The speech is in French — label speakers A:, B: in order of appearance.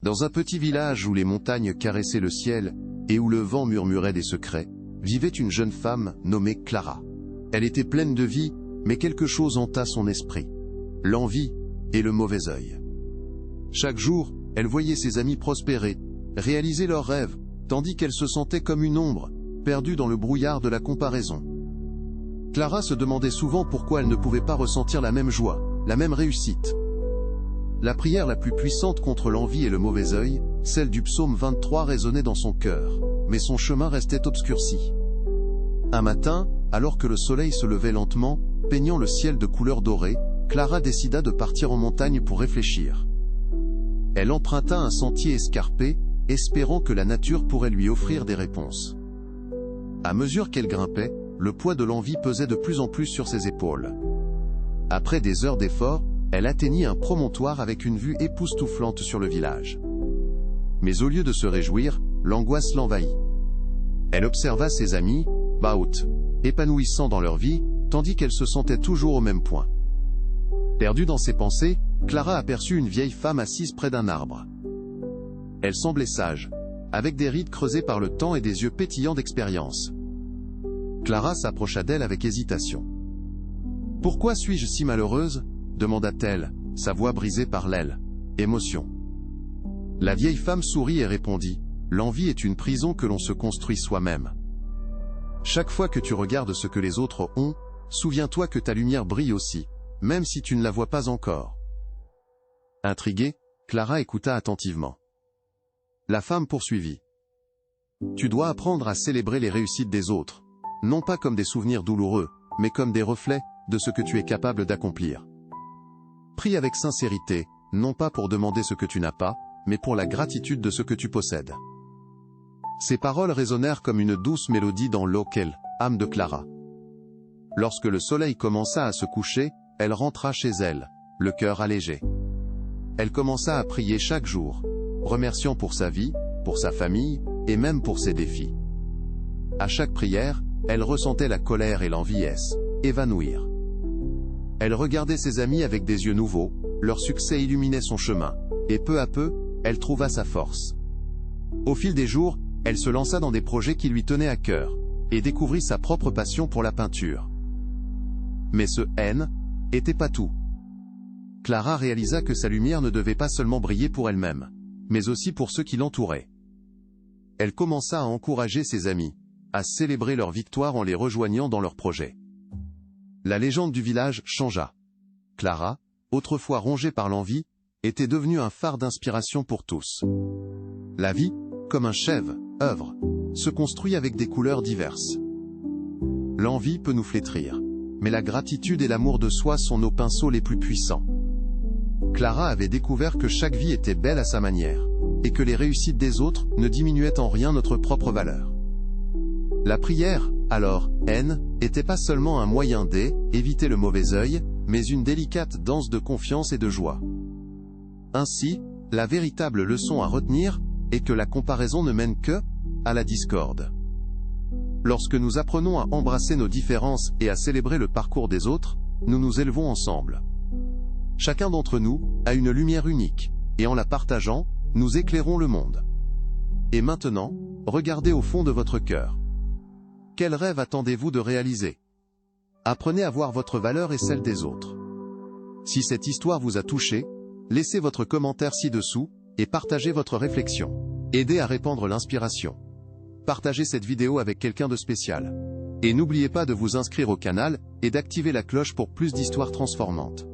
A: Dans un petit village où les montagnes caressaient le ciel et où le vent murmurait des secrets, vivait une jeune femme nommée Clara. Elle était pleine de vie, mais quelque chose hanta son esprit. L'envie et le mauvais œil. Chaque jour, elle voyait ses amis prospérer, réaliser leurs rêves, tandis qu'elle se sentait comme une ombre, perdue dans le brouillard de la comparaison. Clara se demandait souvent pourquoi elle ne pouvait pas ressentir la même joie, la même réussite. La prière la plus puissante contre l'envie et le mauvais œil, celle du psaume 23 résonnait dans son cœur, mais son chemin restait obscurci. Un matin, alors que le soleil se levait lentement, peignant le ciel de couleur dorée, Clara décida de partir en montagne pour réfléchir. Elle emprunta un sentier escarpé, espérant que la nature pourrait lui offrir des réponses. À mesure qu'elle grimpait, le poids de l'envie pesait de plus en plus sur ses épaules. Après des heures d'efforts, elle atteignit un promontoire avec une vue époustouflante sur le village. Mais au lieu de se réjouir, l'angoisse l'envahit. Elle observa ses amis, Baout, épanouissant dans leur vie, tandis qu'elle se sentait toujours au même point. Perdue dans ses pensées, Clara aperçut une vieille femme assise près d'un arbre. Elle semblait sage, avec des rides creusées par le temps et des yeux pétillants d'expérience. Clara s'approcha d'elle avec hésitation. « Pourquoi suis-je si malheureuse ?» demanda-t-elle, sa voix brisée par l'émotion. La vieille femme sourit et répondit, « L'envie est une prison que l'on se construit soi-même. Chaque fois que tu regardes ce que les autres ont, souviens-toi que ta lumière brille aussi, même si tu ne la vois pas encore. » Intriguée, Clara écouta attentivement. La femme poursuivit. « Tu dois apprendre à célébrer les réussites des autres, non pas comme des souvenirs douloureux, mais comme des reflets de ce que tu es capable d'accomplir. Prie avec sincérité, non pas pour demander ce que tu n'as pas, mais pour la gratitude de ce que tu possèdes. » Ces paroles résonnèrent comme une douce mélodie dans l'âme de Clara. Lorsque le soleil commença à se coucher, elle rentra chez elle, le cœur allégé. Elle commença à prier chaque jour, remerciant pour sa vie, pour sa famille, et même pour ses défis. À chaque prière, elle ressentait la colère et l'envie évanouir. Elle regardait ses amis avec des yeux nouveaux, leur succès illuminait son chemin, et peu à peu, elle trouva sa force. Au fil des jours, elle se lança dans des projets qui lui tenaient à cœur, et découvrit sa propre passion pour la peinture. Mais ce n'était pas tout. Clara réalisa que sa lumière ne devait pas seulement briller pour elle-même, mais aussi pour ceux qui l'entouraient. Elle commença à encourager ses amis, à célébrer leur victoire en les rejoignant dans leurs projets. La légende du village changea. Clara, autrefois rongée par l'envie, était devenue un phare d'inspiration pour tous. La vie, comme un chef-œuvre, se construit avec des couleurs diverses. L'envie peut nous flétrir, mais la gratitude et l'amour de soi sont nos pinceaux les plus puissants. Clara avait découvert que chaque vie était belle à sa manière, et que les réussites des autres ne diminuaient en rien notre propre valeur. La prière, alors, n'était pas seulement un moyen d'éviter le mauvais œil, mais une délicate danse de confiance et de joie. Ainsi, la véritable leçon à retenir est que la comparaison ne mène à la discorde. Lorsque nous apprenons à embrasser nos différences et à célébrer le parcours des autres, nous nous élevons ensemble. Chacun d'entre nous a une lumière unique, et en la partageant, nous éclairons le monde. Et maintenant, regardez au fond de votre cœur. Quel rêve attendez-vous de réaliser? Apprenez à voir votre valeur et celle des autres. Si cette histoire vous a touché, laissez votre commentaire ci-dessous, et partagez votre réflexion. Aidez à répandre l'inspiration. Partagez cette vidéo avec quelqu'un de spécial. Et n'oubliez pas de vous inscrire au canal, et d'activer la cloche pour plus d'histoires transformantes.